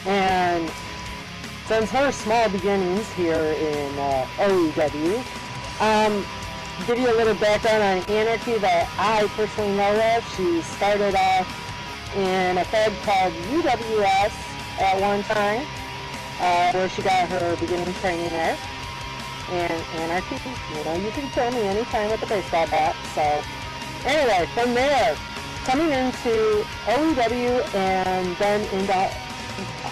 And since her small beginnings here in OEW, give you a little background on Anarchy that I personally know of. She started off in a fed called UWS at one time, where she got her beginning training there. And Anarchy, you can kill me anytime with a baseball bat. So anyway, from there, coming into OEW and then into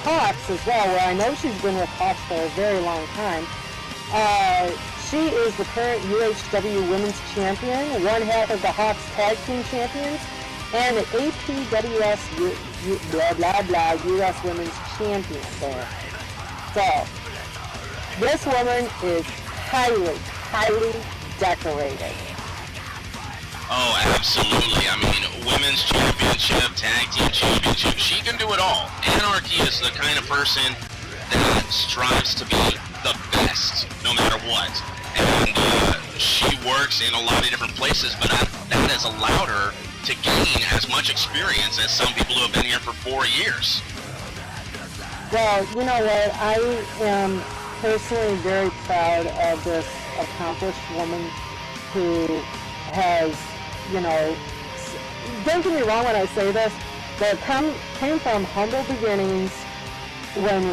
Hawks as well, where I know she's been with Hawks for a very long time. She is the current UHW Women's Champion, one half of the Hawks Tag Team Champions, and the APWS US Women's Champion there. So, this woman is highly decorated. Oh, absolutely. I mean, Women's Championship, Tag Team Championship, she can do it all. Anarchy is the kind of person that strives to be the best, no matter what. And she works in a lot of different places, but that has allowed her to gain as much experience as some people who have been here for 4 years. Well, you know what? I am personally very proud of this accomplished woman who has, don't get me wrong when I say this, but came from humble beginnings when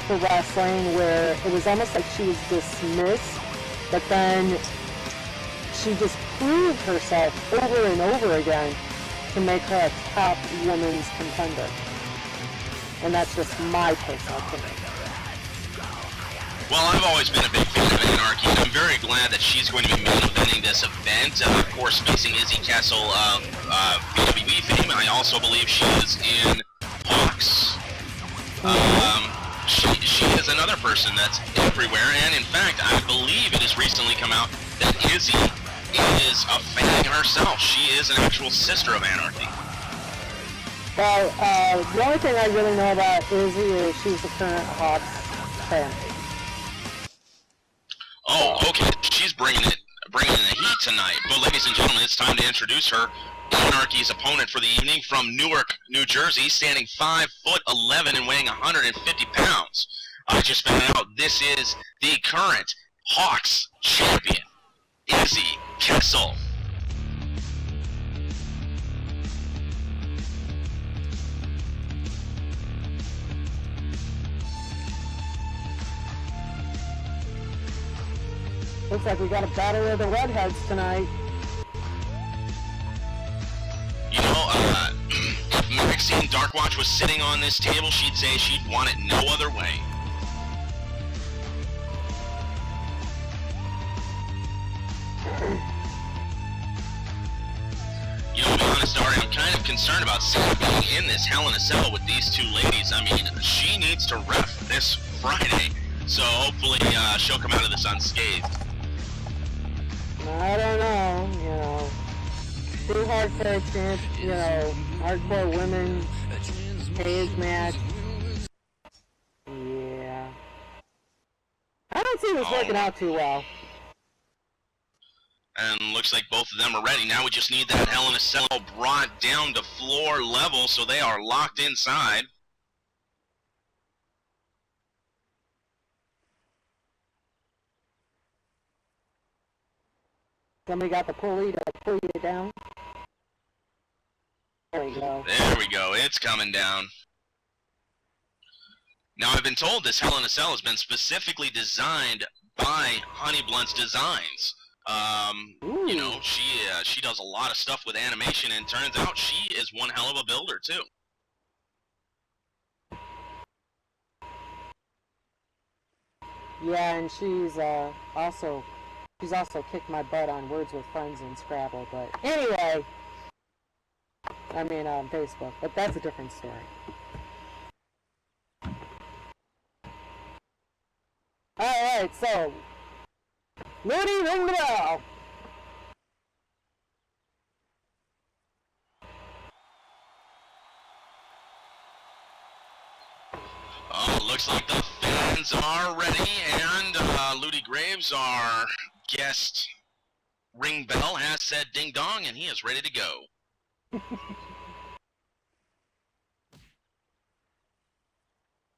for wrestling, where it was almost like she was dismissed, but then she just proved herself over and over again to make her a top women's contender. And that's just my personal opinion. Well, I've always been a big fan of Anarchy, and I'm very glad that she's going to be main eventing this event. Of course, facing Izzy Kessel of WWE fame. I also believe she is in Hawks. She is another person that's everywhere, and in fact, I believe it has recently come out that Izzy is a fan herself. She is an actual sister of Anarchy. Well, the only thing I really know about Izzy is she's the current Hawks fan. Oh, okay. She's bringing the heat tonight. But ladies and gentlemen, it's time to introduce her. Anarchy's opponent for the evening from Newark, New Jersey, standing 5'11" and weighing 150 pounds. I just found out this is the current Hawks champion, Izzy Kessel. Looks like we got a battle of the redheads tonight. If Maxine Darkwatch was sitting on this table, she'd say she'd want it no other way. To be honest, Ari, I'm kind of concerned about Sam being in this Hell in a Cell with these two ladies. I mean, she needs to ref this Friday, so hopefully she'll come out of this unscathed. I don't know, two hardcore champs, hardcore women, cage match. Yeah. I don't see this working out too well. And looks like both of them are ready. Now we just need that Hell in a Cell brought down to floor level so they are locked inside. Somebody got the pulley to pull you down. There we go. There we go. It's coming down. Now, I've been told this Hell in a Cell has been specifically designed by Honey Blunt's Designs. She does a lot of stuff with animation, and turns out she is one hell of a builder, too. Yeah, and she's also kicked my butt on Words with Friends and Scrabble, but anyway, I mean on Facebook, but that's a different story. Alright, so Ludi, ring the bell! Oh, looks like the fans are ready, and Ludi Graves, our guest ring bell, has said ding dong, and he is ready to go.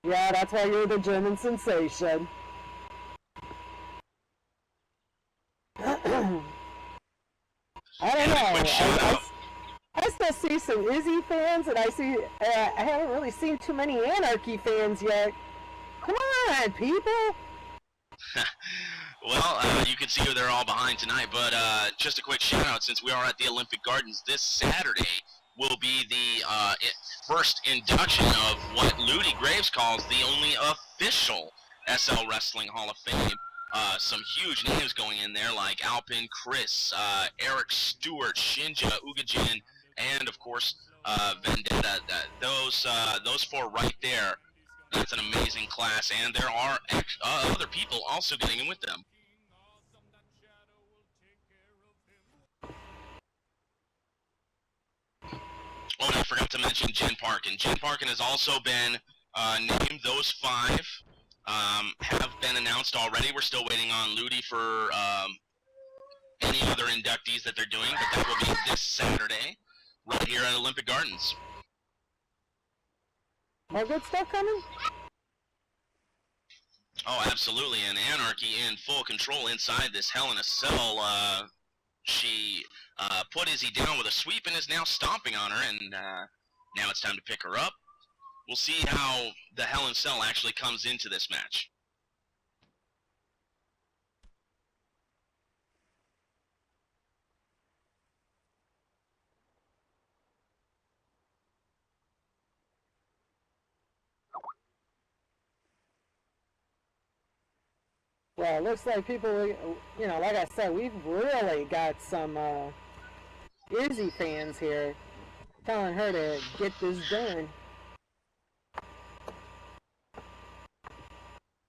Yeah, that's why you're the German sensation. I don't know. I still see some Izzy fans, and I haven't really seen too many Anarchy fans yet. Come on, people! Well, you can see who they're all behind tonight, but just a quick shout out, since we are at the Olympic Gardens this Saturday, will be the first induction of what Ludi Graves calls the only official SL Wrestling Hall of Fame. Some huge names going in there, like Alpin, Chris, Eric Stewart, Shinja, Ugajin, and of course Vendetta. Those four right there. That's an amazing class, and there are other people also getting in with them. Oh, and I forgot to mention Jen Parkin. Jen Parkin has also been named. Those five have been announced already. We're still waiting on Ludi for any other inductees that they're doing, but that will be this Saturday, right here at Olympic Gardens. More good stuff coming? Oh, absolutely, and Anarchy in full control inside this Hell in a Cell. She put Izzy down with a sweep and is now stomping on her, and now it's time to pick her up. We'll see how the Hell in a Cell actually comes into this match. Well, it looks like people, you know, like I said, we've really got some Izzy fans here telling her to get this done.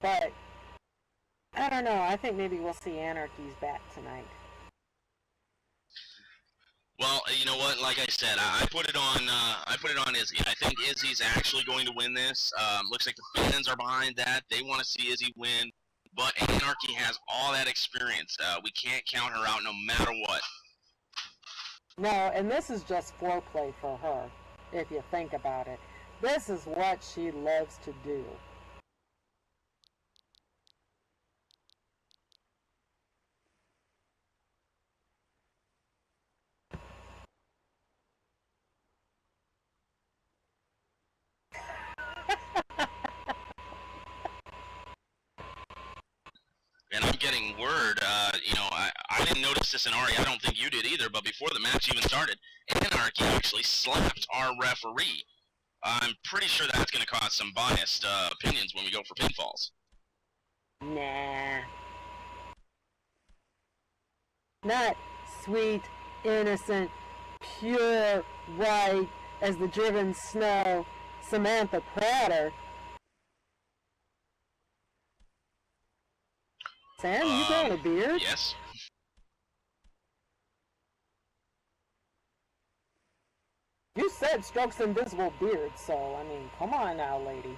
But, I don't know, I think maybe we'll see Anarchy's back tonight. Well, you know what? Like I said, I put it on Izzy. I think Izzy's actually going to win this. Looks like the fans are behind that. They want to see Izzy win. But Anarchy has all that experience. We can't count her out no matter what. No, and this is just foreplay for her, if you think about it. This is what she loves to do. And I'm getting word, I didn't notice this in Ari, I don't think you did either, but before the match even started, Anarchy actually slapped our referee. I'm pretty sure that's going to cause some biased opinions when we go for pinfalls. Nah. Not sweet, innocent, pure, white as the driven snow, Samantha Prater. Sam, you growing a beard? Yes. You said strokes invisible beard, so, I mean, come on now, lady.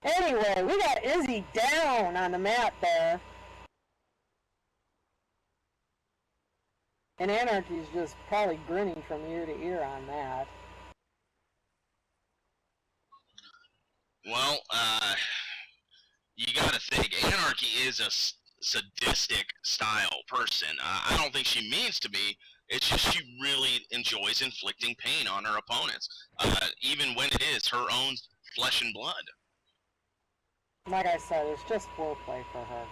Anyway, we got Izzy down on the mat there. And Anarchy's just probably grinning from ear to ear on that. Well, you gotta think, Anarchy is a sadistic style person. I don't think she means to be. It's just she really enjoys inflicting pain on her opponents, even when it is her own flesh and blood. Like I said, it's just foreplay for her.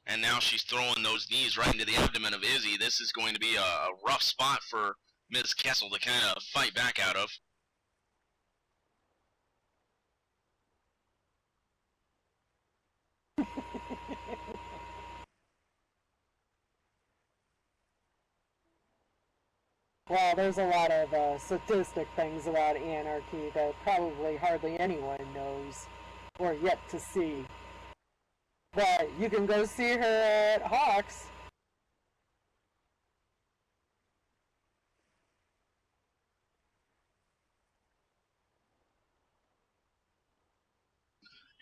And now she's throwing those knees right into the abdomen of Izzy. This is going to be a rough spot for Ms. Kessel to kind of fight back out of. Well, there's a lot of sadistic things about Anarchy that probably hardly anyone knows or yet to see. But you can go see her at Hawks.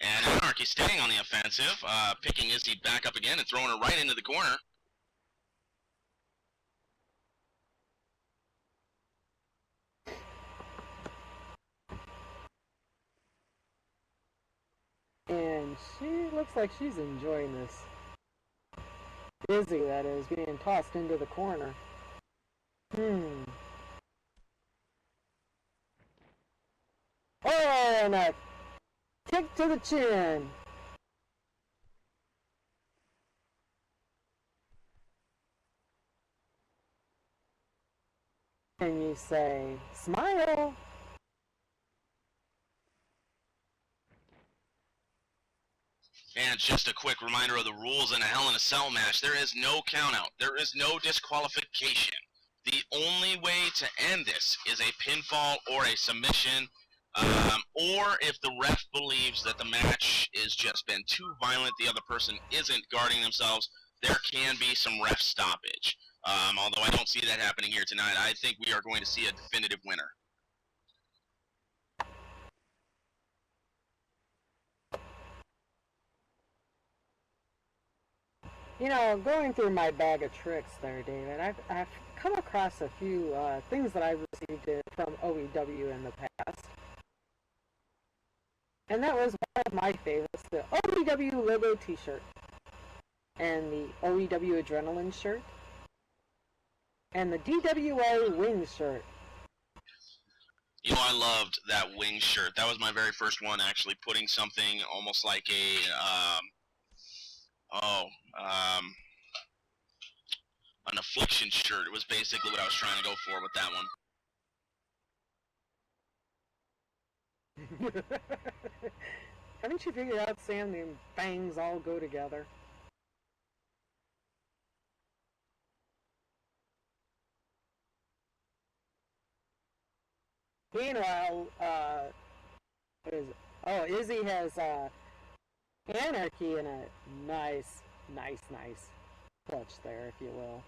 And Anarchy staying on the offensive, picking Izzy back up again and throwing her right into the corner. she looks like she's enjoying this. Izzy, that is, being tossed into the corner. Oh, and a kick to the chin. And you say, smile. And just a quick reminder of the rules in a Hell in a Cell match. There is no countout. There is no disqualification. The only way to end this is a pinfall or a submission, or if the ref believes that the match has just been too violent, the other person isn't guarding themselves, there can be some ref stoppage. Although I don't see that happening here tonight. I think we are going to see a definitive winner. You know, going through my bag of tricks there, David, I've come across a few things that I've received from OEW in the past. And that was one of my favorites, the OEW logo t-shirt. And the OEW Adrenaline shirt. And the DWA Wings shirt. You know, I loved that Wings shirt. That was my very first one, actually, putting something almost like a, an Affliction shirt. It was basically what I was trying to go for with that one. Haven't you figured out, Sam, the fangs all go together? Meanwhile, Izzy has Anarchy in a nice clutch there, if you will.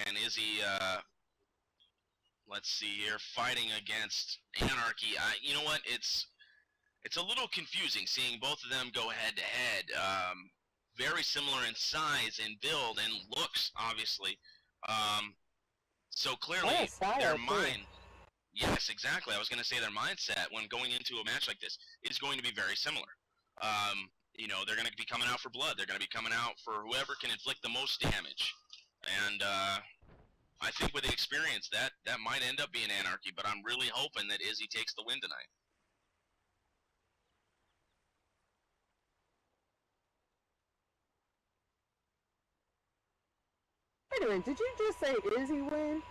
And Izzy, let's see here, fighting against Anarchy. You know what? It's a little confusing seeing both of them go head to head. Very similar in size and build and looks, obviously. So clearly their mind. Yes, exactly. I was going to say their mindset when going into a match like this is going to be very similar. You know, they're going to be coming out for blood. They're going to be coming out for whoever can inflict the most damage. And I think with the experience, that might end up being Anarchy, but I'm really hoping that Izzy takes the win tonight. Anyway, did you just say Izzy win?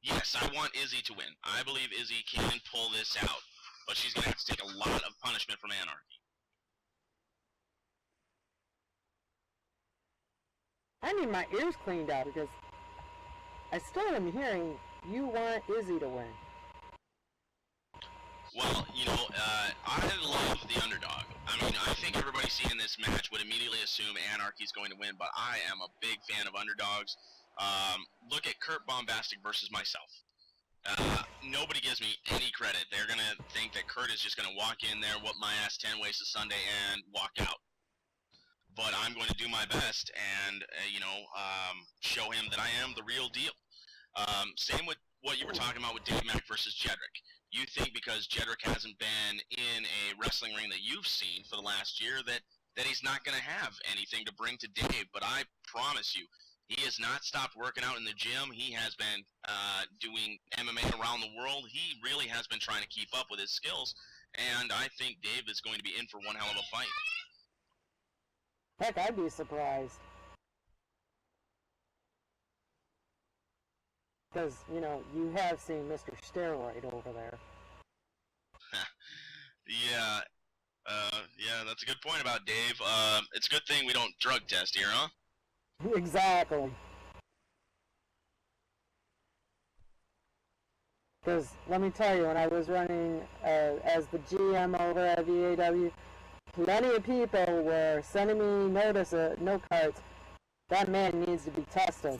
Yes, I want Izzy to win. I believe Izzy can pull this out, but she's going to have to take a lot of punishment from Anarchy. I need my ears cleaned out because I still am hearing you want Izzy to win. Well, you know, I love the underdog. I mean, I think everybody seeing this match would immediately assume Anarchy's going to win, but I am a big fan of underdogs. Look at Kurt Bombastic versus myself. Nobody gives me any credit. They're going to think that Kurt is just going to walk in there, whoop my ass 10 ways to Sunday, and walk out. But I'm going to do my best and, show him that I am the real deal. Same with what you were talking about with Dave Mack versus Jedrick. You think because Jedrick hasn't been in a wrestling ring that you've seen for the last year that he's not going to have anything to bring to Dave, but I promise you, he has not stopped working out in the gym. He has been doing MMA around the world. He really has been trying to keep up with his skills, and I think Dave is going to be in for one hell of a fight. Heck, I'd be surprised. Because, you know, you have seen Mr. Steroid over there. Yeah, that's a good point about Dave. It's a good thing we don't drug test here, huh? Exactly. Because, let me tell you, when I was running as the GM over at VAW, plenty of people were sending me note cards. That man needs to be tested.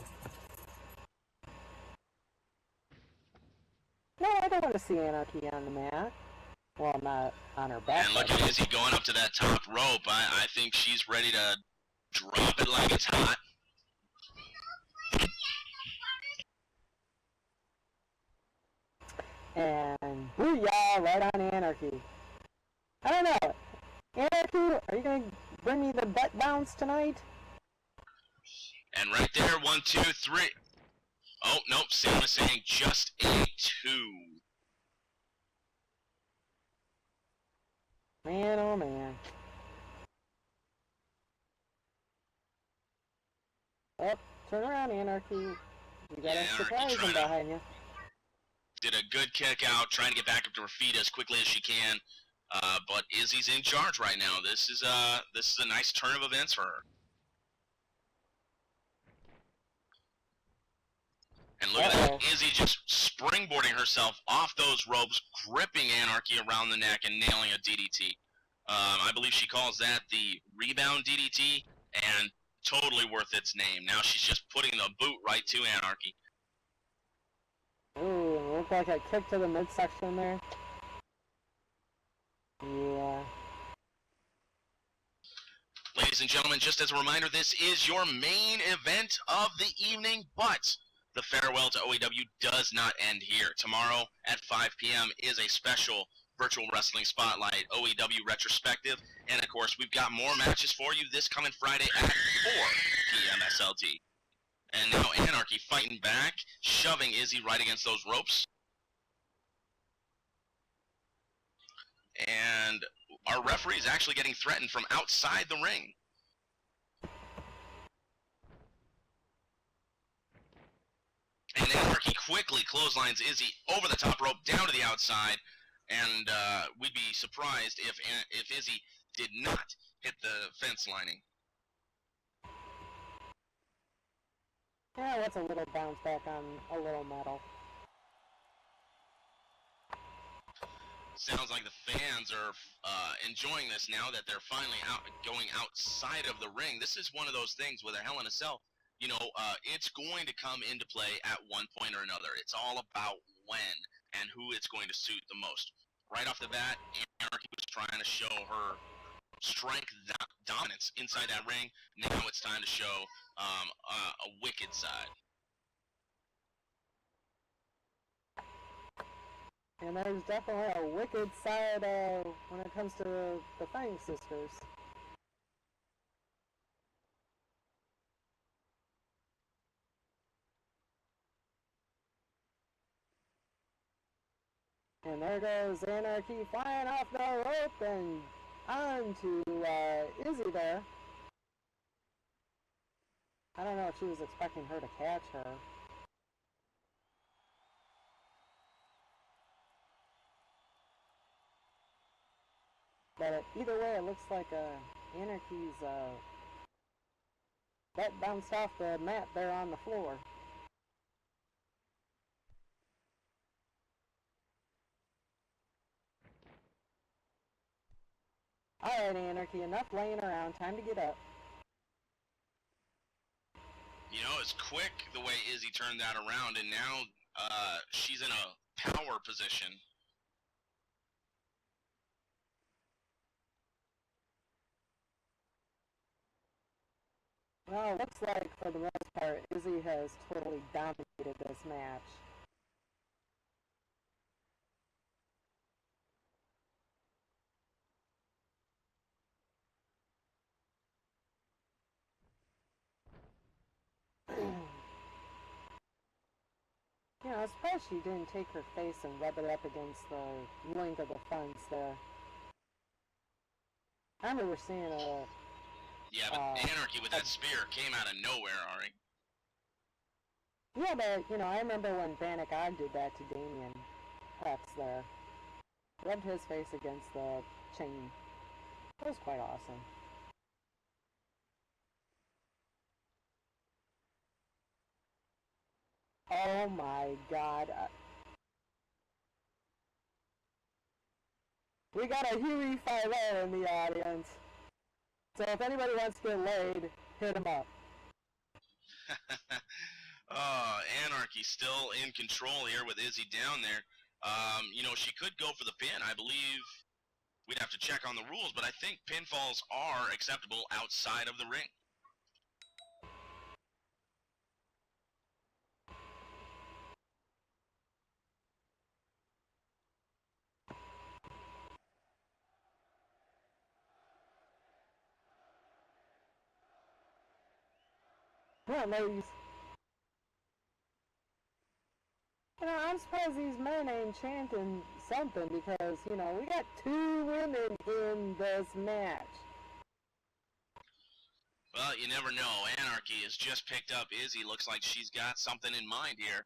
No, I don't want to see Anarchy on the mat. Well, not on her back. And look at Izzy going up to that top rope. I think she's ready to drop it like it's hot. And booyah, right on Anarchy. I don't know. Anarchy, are you going to bring me the butt bounce tonight? And right there, 1, 2, 3. Oh, nope, Sam is saying just a 2. Man, oh man. Oh, turn around, Anarchy. You got a surprise behind you. Did a good kick out, trying to get back up to her feet as quickly as she can. But Izzy's in charge right now. This is a nice turn of events for her. And look at that, Izzy just springboarding herself off those ropes, gripping Anarchy around the neck and nailing a DDT. I believe she calls that the rebound DDT, and totally worth its name. Now she's just putting the boot right to Anarchy. Ooh, looked like a kick to the midsection there. Yeah. Ladies and gentlemen, just as a reminder, this is your main event of the evening, but the farewell to OEW does not end here. Tomorrow at 5 p.m. is a special Virtual Wrestling Spotlight OEW retrospective, and of course, we've got more matches for you this coming Friday at 4 p.m. SLT. And now Anarchy fighting back, shoving Izzy right against those ropes. And our referee is actually getting threatened from outside the ring. And Anarchy quickly clotheslines Izzy over the top rope, down to the outside. And we'd be surprised if Izzy did not hit the fence lining. Yeah, what's a little bounce back on a little metal? Sounds like the fans are enjoying this now that they're finally going outside of the ring. This is one of those things with a Hell in a Cell. You know, it's going to come into play at one point or another. It's all about when and who it's going to suit the most. Right off the bat, Anarchy was trying to show her strength, dominance inside that ring. Now it's time to show a wicked side. And there's definitely a wicked side when it comes to the Fang Sisters. And there goes Anarchy flying off the rope and onto Izzy there. I don't know if she was expecting her to catch her. But either way, it looks like Anarchy's butt bounced off the mat there on the floor. Alright, Anarchy, enough laying around. Time to get up. You know, it's quick the way Izzy turned that around, and now she's in a power position. Well, it looks like, for the most part, Izzy has totally dominated this match. You know, I suppose she didn't take her face and rub it up against the link of the fence there. I remember seeing a... Yeah, but Anarchy with that spear came out of nowhere, Ari. Yeah, but, you know, I remember when Bannock Og did that to Damien Hex there. Rubbed his face against the chain. It was quite awesome. Oh my god. We got a Huey 5-0 in the audience. So if anybody wants to get laid, hit him up. Anarchy still in control here with Izzy down there. You know, she could go for the pin. I believe we'd have to check on the rules, but I think pinfalls are acceptable outside of the ring. Come on, ladies. You know, I'm surprised these men ain't chanting something because, you know, we got 2 women in this match. Well, you never know. Anarchy has just picked up Izzy. Looks like she's got something in mind here.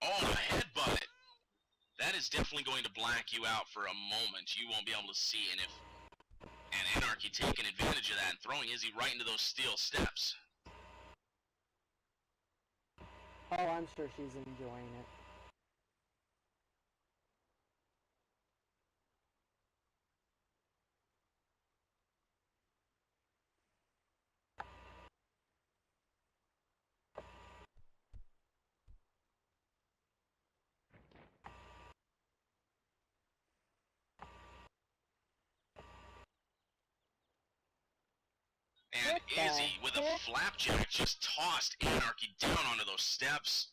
Oh, a headbutt. That is definitely going to black you out for a moment. You won't be able to see. And Anarchy taking advantage of that and throwing Izzy right into those steel steps. Oh, I'm sure she's enjoying it. And Izzy, with a flapjack, just tossed Anarchy down onto those steps.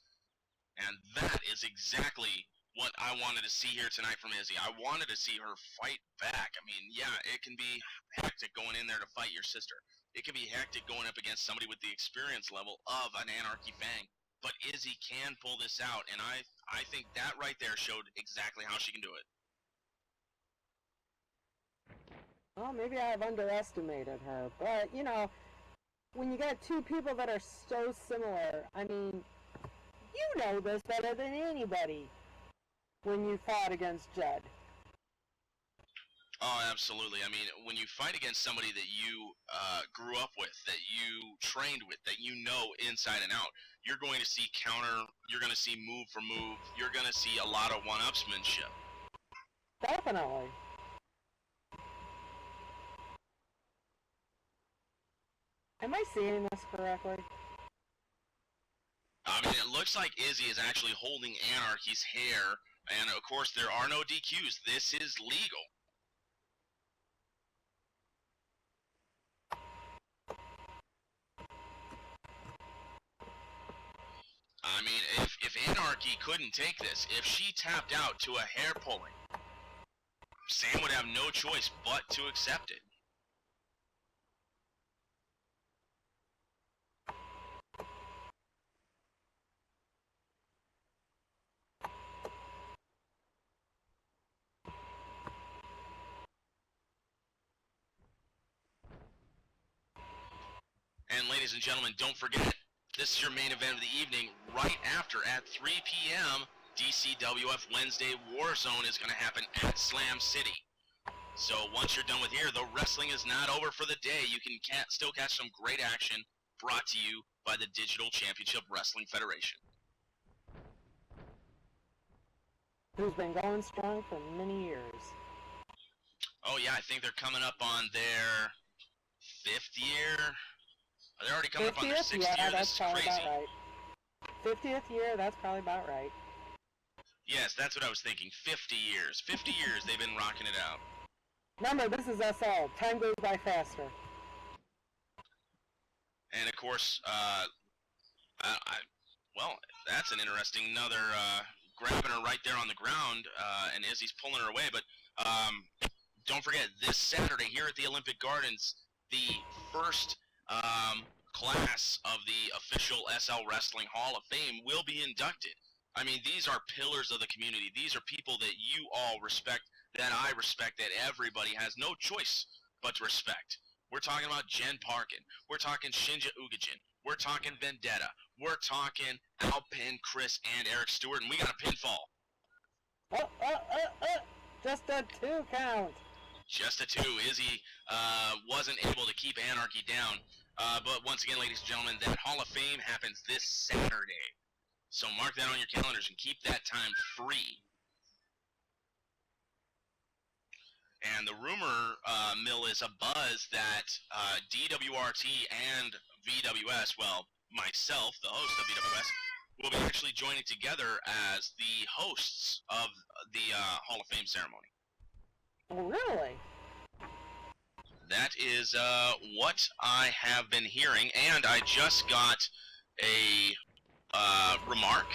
And that is exactly what I wanted to see here tonight from Izzy. I wanted to see her fight back. I mean, yeah, it can be hectic going in there to fight your sister. It can be hectic going up against somebody with the experience level of an Anarchy Fang. But Izzy can pull this out, and I think that right there showed exactly how she can do it. Well, maybe I've underestimated her, but, you know, when you got 2 people that are so similar, I mean, you know this better than anybody when you fought against Judd. Oh, absolutely. I mean, when you fight against somebody that you grew up with, that you trained with, that you know inside and out, you're going to see counter, you're going to see move for move, you're going to see a lot of one-upsmanship. Definitely. Am I seeing this correctly? I mean, it looks like Izzy is actually holding Anarchy's hair, and of course there are no DQs. This is legal. I mean, if Anarchy couldn't take this, if she tapped out to a hair pulling, Sam would have no choice but to accept it. And ladies and gentlemen, don't forget, this is your main event of the evening. Right after, at 3 p.m., DCWF Wednesday Warzone is going to happen at Slam City. So once you're done with here, the wrestling is not over for the day. You can still catch some great action brought to you by the Digital Championship Wrestling Federation. Who's been going strong for many years. Oh yeah, I think they're coming up on their 5th year. They're already coming up on their 6th yeah, year. That's this is probably crazy. about right. 50th year, that's probably about right. Yes, that's what I was thinking. 50 years. 50 years they've been rocking it out. Remember, this is us all. Time goes by faster. And of course, well, that's an interesting another grabbing her right there on the ground, and Izzy's pulling her away. But don't forget, this Saturday here at the Olympic Gardens, the first class of the official SL Wrestling Hall of Fame will be inducted. I mean, these are pillars of the community. These are people that you all respect, that I respect, that everybody has no choice but to respect. We're talking about Jen Parkin. We're talking Shinja Ugajin. We're talking Vendetta. We're talking Alpin, Chris, and Eric Stewart, and we got a pinfall. Just a 2 count. Just a 2. Izzy wasn't able to keep Anarchy down. But once again, ladies and gentlemen, that Hall of Fame happens this Saturday. So mark that on your calendars and keep that time free. And the rumor mill is abuzz that DWRT and VWS, well, myself, the host of VWS, will be actually joining together as the hosts of the Hall of Fame ceremony. Oh, really? That is what I have been hearing, and I just got a remark.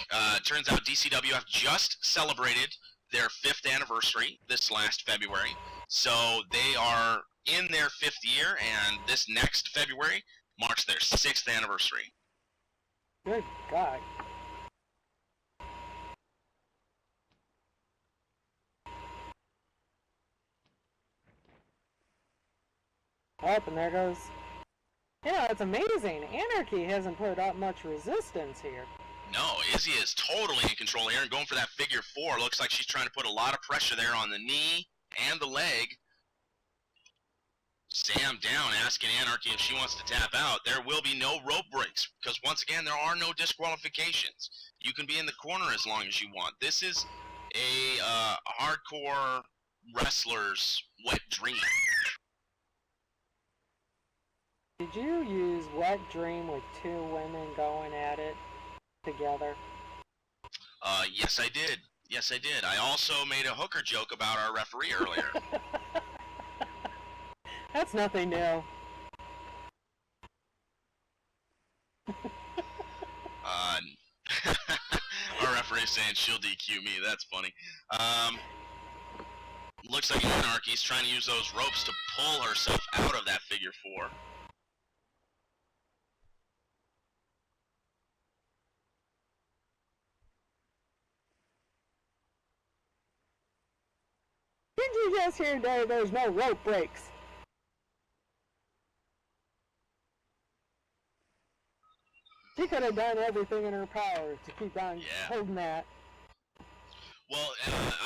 Turns out DCWF just celebrated their 5th anniversary this last February, so they are in their 5th year, and this next February marks their 6th anniversary. Good God. Up, and there goes. It's amazing. Anarchy hasn't put up much resistance here. No, Izzy is totally in control here and going for that figure 4. Looks like she's trying to put a lot of pressure there on the knee and the leg. Sam down, asking Anarchy if she wants to tap out. There will be no rope breaks, because once again, there are no disqualifications. You can be in the corner as long as you want. This is a hardcore wrestler's wet dream. Did you use Wet Dream with 2 women going at it together? Yes I did. Yes I did. I also made a hooker joke about our referee earlier. That's nothing new. Our referee saying she'll DQ me. That's funny. Looks like Anarchy's trying to use those ropes to pull herself out of that figure 4. Did you just hear there's no rope breaks? She could have done everything in her power to keep on holding that. Well,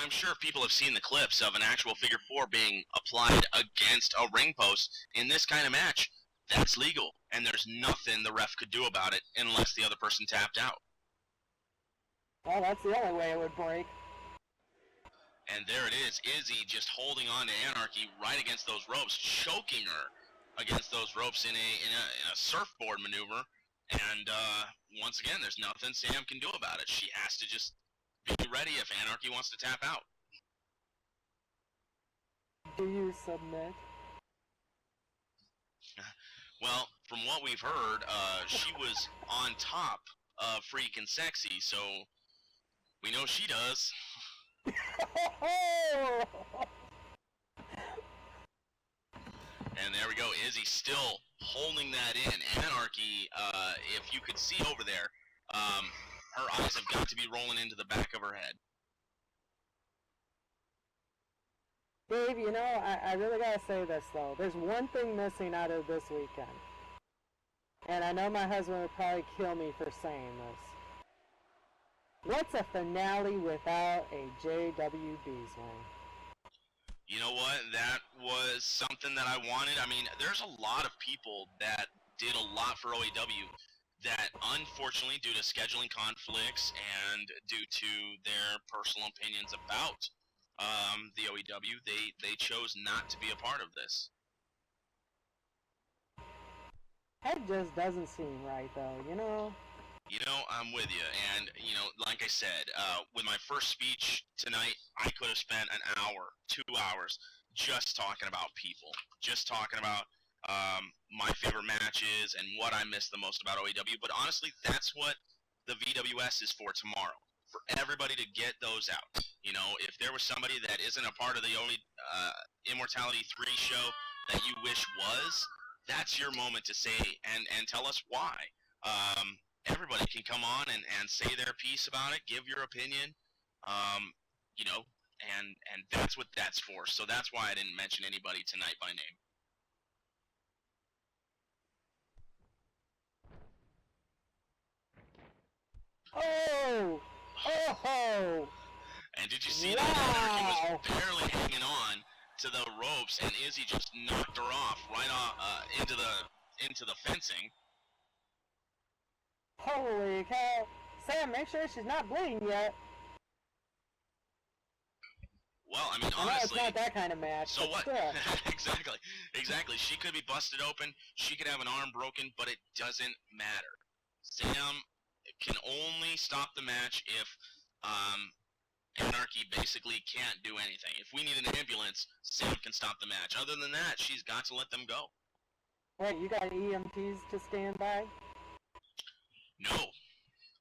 I'm sure people have seen the clips of an actual figure 4 being applied against a ring post. In this kind of match, that's legal, and there's nothing the ref could do about it unless the other person tapped out. Well, that's the only way it would break. And there it is, Izzy just holding on to Anarchy right against those ropes, choking her against those ropes in a surfboard maneuver. And once again, there's nothing Sam can do about it. She has to just be ready if Anarchy wants to tap out. Do you submit? Well, from what we've heard, she was on top of Freakin' Sexy, so we know she does. And there we go, Izzy still holding that in. Anarchy, if you could see over there, her eyes have got to be rolling into the back of her head. Dave, I really gotta say this though. There's one thing missing out of this weekend. And I know my husband would probably kill me for saying this. What's a finale without a JW Beasley? You know what? That was something that I wanted. I mean, there's a lot of people that did a lot for OAW that unfortunately, due to scheduling conflicts and due to their personal opinions about the OAW, they chose not to be a part of this. That just doesn't seem right, though, I'm with you, and, like I said, with my first speech tonight, I could have spent an hour, 2 hours, just talking about people, just talking about my favorite matches and what I miss the most about OAW, but honestly, that's what the VWS is for tomorrow, for everybody to get those out. If there was somebody that isn't a part of the Immortality 3 show that you wish was, that's your moment to say and tell us why. Everybody can come on and say their piece about it, give your opinion, and that's what that's for. So that's why I didn't mention anybody tonight by name. Oh! And did you see that? Anarchy was barely hanging on to the ropes, and Izzy just knocked her off right off into the fencing. Holy cow! Sam, make sure she's not bleeding yet. Well, I mean, honestly, I know it's not that kind of match. So what? Exactly. She could be busted open. She could have an arm broken, but it doesn't matter. Sam can only stop the match if Anarchy basically can't do anything. If we need an ambulance, Sam can stop the match. Other than that, she's got to let them go. Wait, you got EMTs to stand by? No.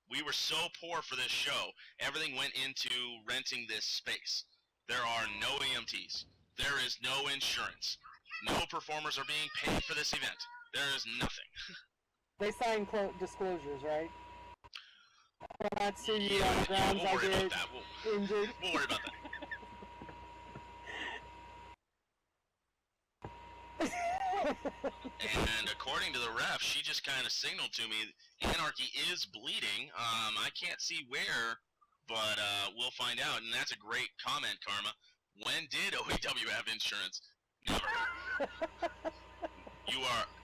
We were so poor for this show, everything went into renting this space. There are no EMTs. There is no insurance. No performers are being paid for this event. There is nothing. They sign disclosures, right? I will not sue you on the grounds we'll worry I about get that. injured. We'll worry about that. And according to the ref, she just kind of signaled to me, Anarchy is bleeding. I can't see where, but we'll find out. And that's a great comment, Karma. When did OEW have insurance? Never.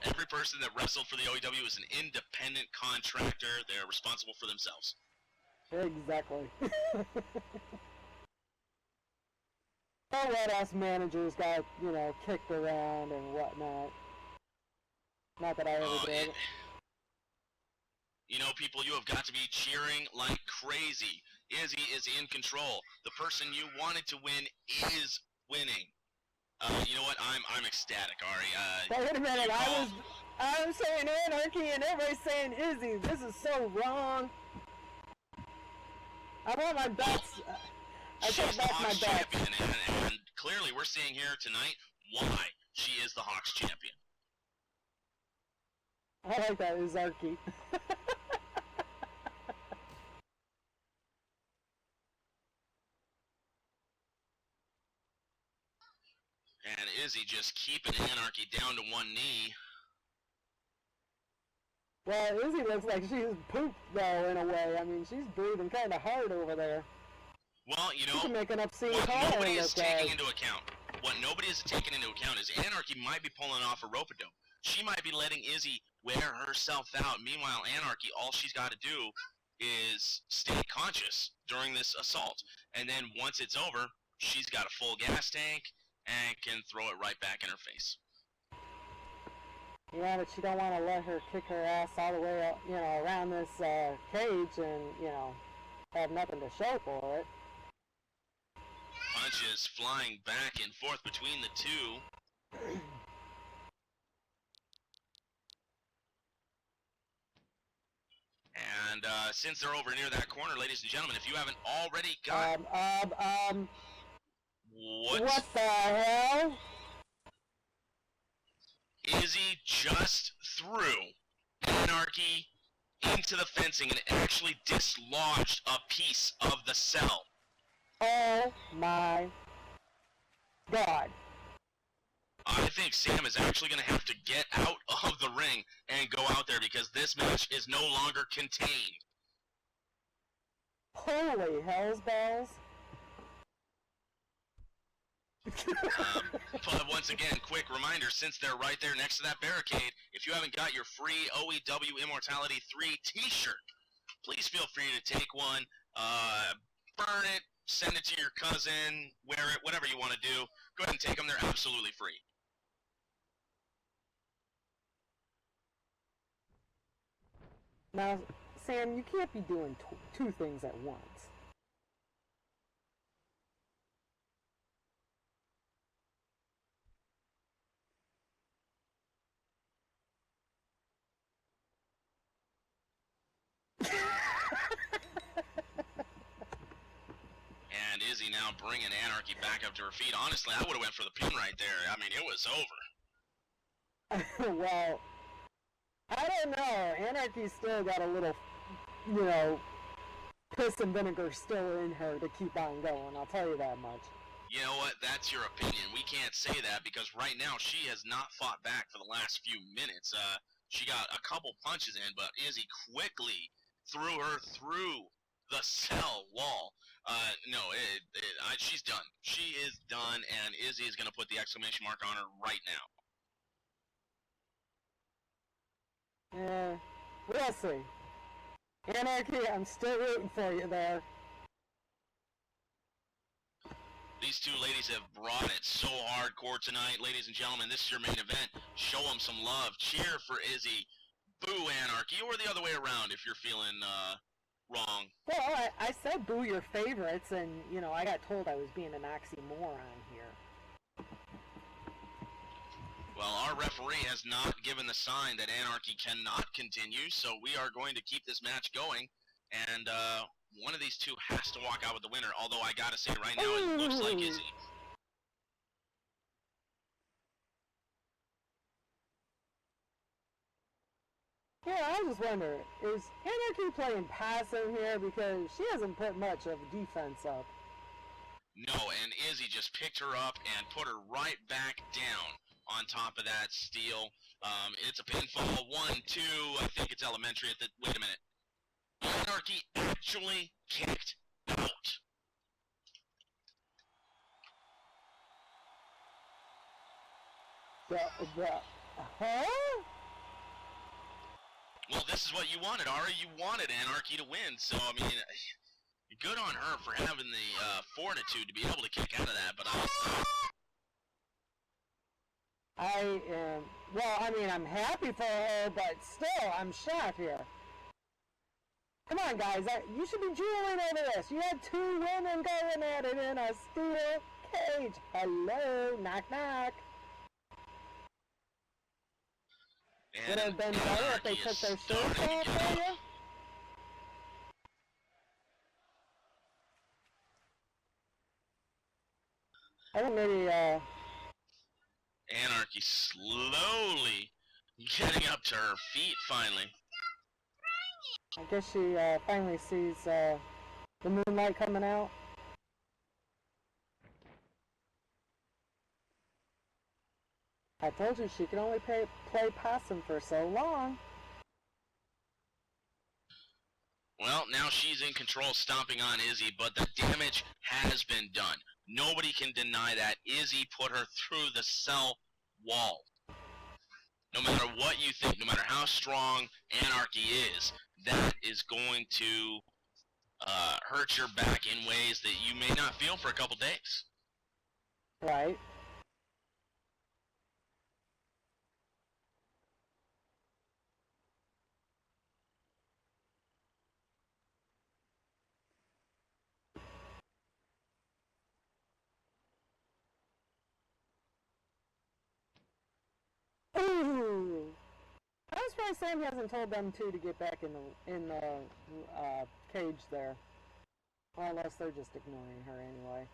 Every person that wrestled for the OEW is an independent contractor. They're responsible for themselves. Exactly. Oh, what us managers got, kicked around and whatnot. Not that I ever did. People, you have got to be cheering like crazy. Izzy is in control. The person you wanted to win is winning. You know what? I'm ecstatic, Ari. Wait a minute, I'm saying Anarchy and everybody's saying Izzy. This is so wrong. I want my bets. I take back my bets. Champion, and clearly we're seeing here tonight why she is the Hawks champion. I like that, Anarchy. And Izzy just keeping Anarchy down to one knee. Well, Izzy looks like she's pooped, though, in a way. I mean, she's breathing kind of hard over there. Well, she's making obscene what calls. What nobody is taking into account is Anarchy might be pulling off a rope-a-dope. She might be letting Izzy wear herself out. Meanwhile, Anarchy, all she's got to do is stay conscious during this assault. And then once it's over, she's got a full gas tank and can throw it right back in her face. Yeah, but you don't want to let her kick her ass all the way, around this cage and, have nothing to show for it. Punches flying back and forth between the two. And since they're over near that corner, ladies and gentlemen, if you haven't already got... What the hell? Izzy just threw Anarchy into the fencing and actually dislodged a piece of the cell. Oh my God. I think Sam is actually going to have to get out of the ring and go out there because this match is no longer contained. Holy hell's bells. But once again, quick reminder, since they're right there next to that barricade, if you haven't got your free OEW Immortality 3 t-shirt, please feel free to take one, burn it, send it to your cousin, wear it, whatever you want to do. Go ahead and take them. They're absolutely free. Now, Sam, you can't be doing two things at once. And Izzy now bringing Anarchy back up to her feet. Honestly, I would have went for the pin right there. I mean, it was over. Well, I don't know. Anarchy's still got a little, piss and vinegar still in her to keep on going. I'll tell you that much. You know what? That's your opinion. We can't say that because right now she has not fought back for the last few minutes. She got a couple punches in, but Izzy quickly threw her through the cell wall. She's done. She is done, and Izzy is going to put the exclamation mark on her right now. Yeah, we'll see. Anarchy, I'm still rooting for you there. These two ladies have brought it so hardcore tonight. Ladies and gentlemen, this is your main event. Show them some love. Cheer for Izzy. Boo Anarchy, or the other way around if you're feeling wrong. Well, I said boo your favorites, and, I got told I was being an oxymoron here. Well, our referee has not given the sign that Anarchy cannot continue, so we are going to keep this match going, and one of these two has to walk out with the winner, although I gotta say right now it looks like Izzy. Yeah, I just wonder, is Anarchy playing passive here because she hasn't put much of defense up? No, and Izzy just picked her up and put her right back down on top of that steel. It's a pinfall. 1, 2. I think it's elementary at the... Wait a minute. Anarchy actually kicked out. Huh? Well, this is what you wanted, Ari. You wanted Anarchy to win, so, I mean, good on her for having the fortitude to be able to kick out of that, but I'm happy for her, but still, I'm shocked here. Come on, guys, you should be drooling over this. You had 2 women going at it in a steel cage. Hello, knock, knock. Would have been better if they took their shirts off for you? I think maybe, Anarchy slowly getting up to her feet, finally. I guess she finally sees the moonlight coming out. I told you she could only play possum for so long. Well, now she's in control, stomping on Izzy, but the damage has been done. Nobody can deny that. Izzy put her through the cell wall. No matter what you think, no matter how strong Anarchy is, that is going to hurt your back in ways that you may not feel for a couple days. Right. Ooh! I was surprised Sam hasn't told them two to get back in the cage there. Well, unless they're just ignoring her anyway.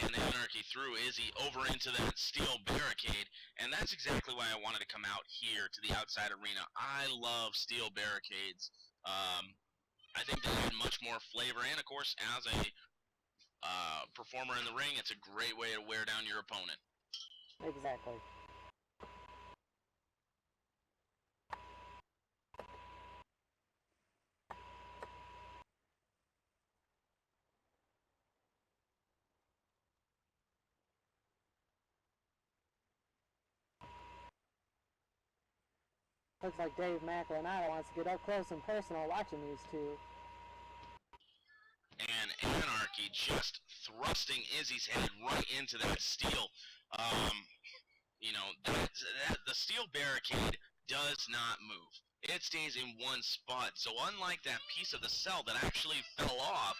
And Anarchy threw Izzy over into that steel barricade, and that's exactly why I wanted to come out here to the outside arena. I love steel barricades. I think they add much more flavor, and of course, as a performer in the ring, it's a great way to wear down your opponent. Exactly. Looks like Dave McElroy wants to get up close and personal watching these two. And Anarchy just thrusting Izzy's head right into that steel. You know, the steel barricade does not move. It stays in one spot. So unlike that piece of the cell that actually fell off,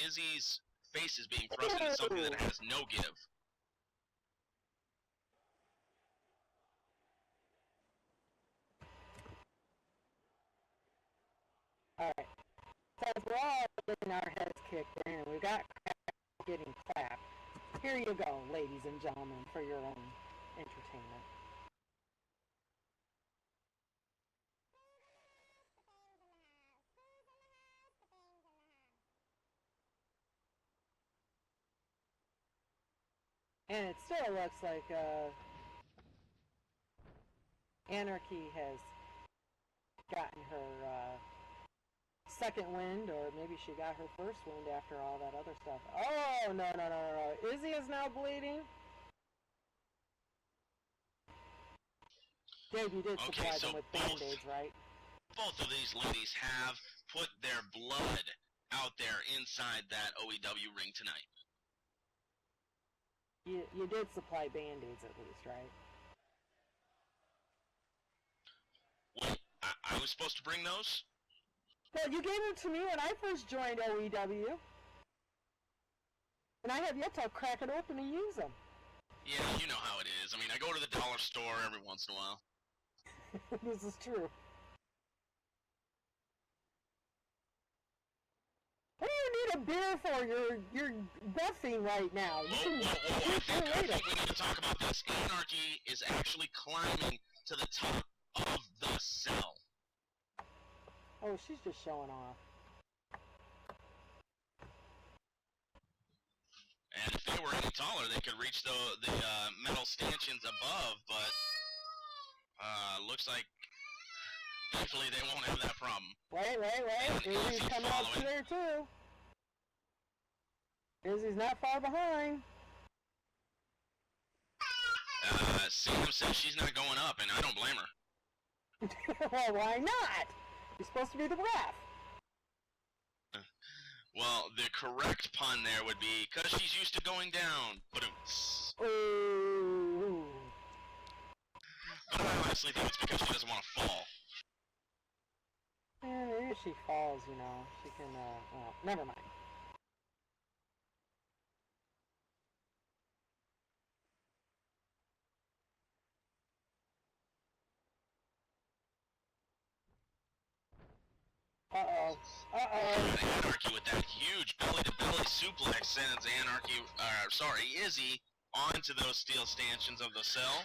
Izzy's face is being thrust into something that has no give. Alright. Since we're all getting our heads kicked in and we got getting clapped, here you go, ladies and gentlemen, for your own entertainment. And it still looks like Anarchy has gotten her second wind, or maybe she got her first wind after all that other stuff. Oh, no. Izzy is now bleeding. Dave, you did supply them with Band-Aids, right? Both of these ladies have put their blood out there inside that OEW ring tonight. You did supply Band-Aids at least, right? Wait, I was supposed to bring those? Well, you gave them to me when I first joined OEW. And I have yet to crack it open and use them. Yeah, you know how it is. I mean, I go to the dollar store every once in a while. This is true. What do you need a beer for? You're buffing right now. You can I think we need to talk about this. Anarchy is actually climbing to the top of the cell. Oh, she's just showing off. And if they were any taller, they could reach the metal stanchions above, but looks like thankfully they won't have that problem. Wait. Izzy's coming up to there too. Izzy's not far behind. Sam says she's not going up, and I don't blame her. Well, why not? You're supposed to be the ref. Well, the correct pun there would be, because she's used to going down. But Ooh. I honestly think it's because she doesn't want to fall. Yeah, maybe if she falls, you know, she can, well, never mind. Anarchy with that huge belly-to-belly suplex sends Izzy onto those steel stanchions of the cell.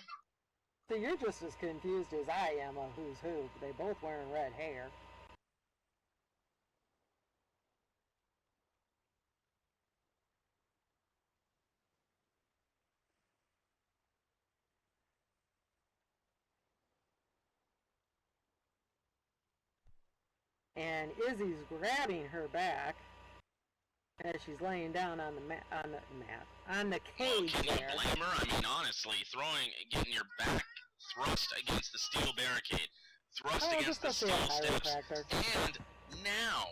So you're just as confused as I am of who's who. They both wearing red hair. And Izzy's grabbing her back as she's laying down on the on the cage Can there. you blame her? I mean, honestly, getting your back thrust against the steel barricade, thrust against the steel steps, and now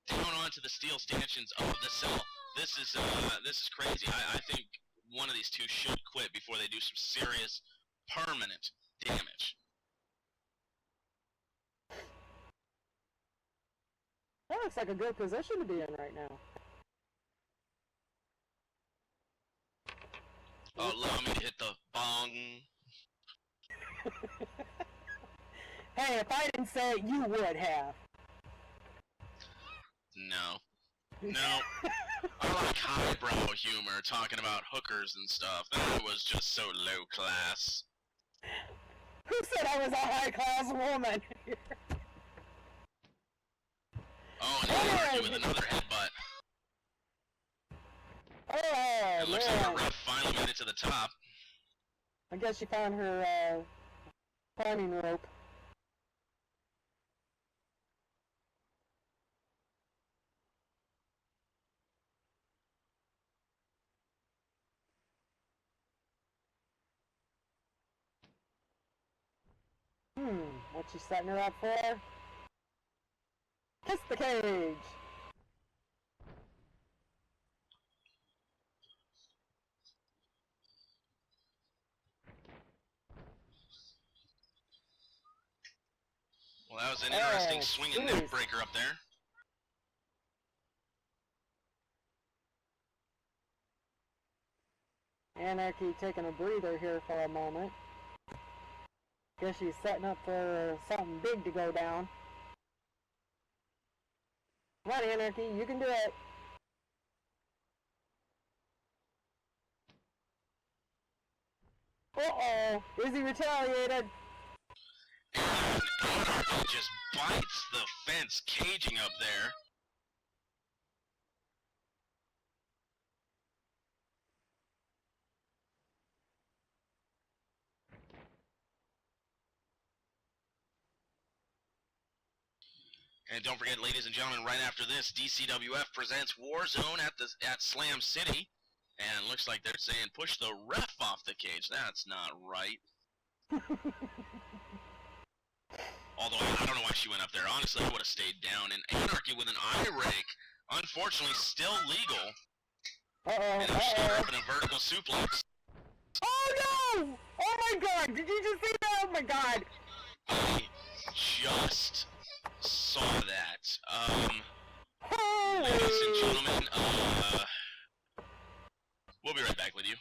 down onto the steel stanchions of the cell. This is crazy. I think one of these two should quit before they do some serious, permanent damage. That looks like a good position to be in right now. Oh, allow me to hit the bong. Hey, if I didn't say it, you would have. No. I like highbrow humor, talking about hookers and stuff. That was just so low class. Who said I was a high-class woman? Oh, and Anarchy with another headbutt. Oh, It looks like the ref finally made it to the top. I guess she found her, climbing rope. What's she setting her up for? Kiss the cage! Well, that was an interesting swinging neck breaker up there. Anarchy taking a breather here for a moment. Guess she's setting up for something big to go down. Come on, Anarchy, you can do it. Uh-oh, Izzy retaliated. And Anarchy just bites the fence caging up there. And don't forget, ladies and gentlemen, right after this, DCWF presents Warzone at Slam City. And it looks like they're saying, push the ref off the cage. That's not right. Although, I don't know why she went up there. Honestly, I would have stayed down. And Anarchy with an eye rake, unfortunately, still legal. And they're starting a vertical suplex. Oh, no! Oh, my God! Did you just see that? Oh, my God! I just saw that. Holy! Ladies and gentlemen, we'll be right back with you.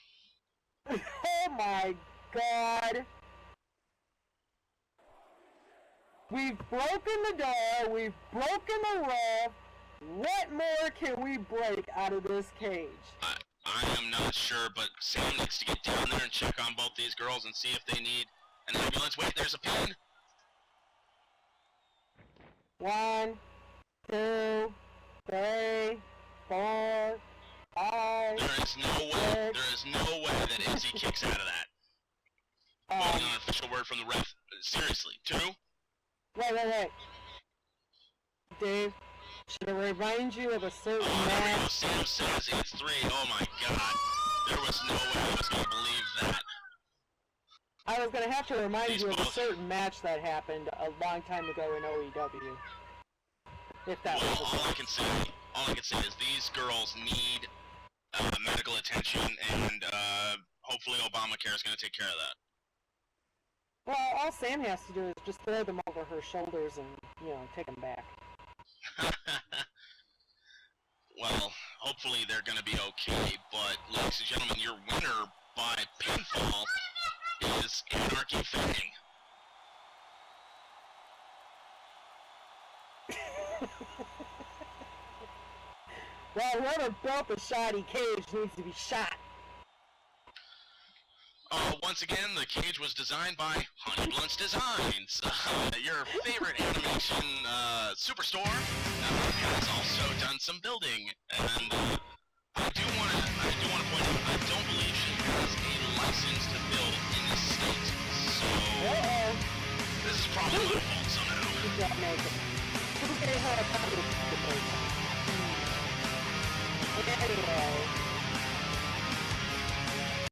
Oh my God! We've broken the door, we've broken the roof, What more can we break out of this cage? I am not sure, but Sam needs to get down there and check on both these girls and see if they need an ambulance. Wait, there's a pin. 1, 2, 3, 4, 5. There is no way. There is no way that Izzy kicks out of that. Waiting on an official word from the ref. Seriously, 2? Wait. Dave, should I remind you of a certain There we go. match? Sam says it's 3. Oh my god. There was no way I was going to believe that. I was going to have to remind These you of a both- certain match that happened a long time ago in OEW. If that Well, was all I can say is these girls need medical attention, and hopefully Obamacare is going to take care of that. Well, all Sam has to do is just throw them over her shoulders and, take them back. Well, hopefully they're going to be okay, but ladies and gentlemen, your winner by pinfall is Anarchy Fang. Well, whoever built the shoddy cage needs to be shot. Once again, the cage was designed by Honey Blunt's Designs, your favorite animation superstore. Has also done some building, and I do want to point out, I don't believe she has a license to build in this state. So this is probably my fault somehow. Who gave her a copy of the paper? Anyway.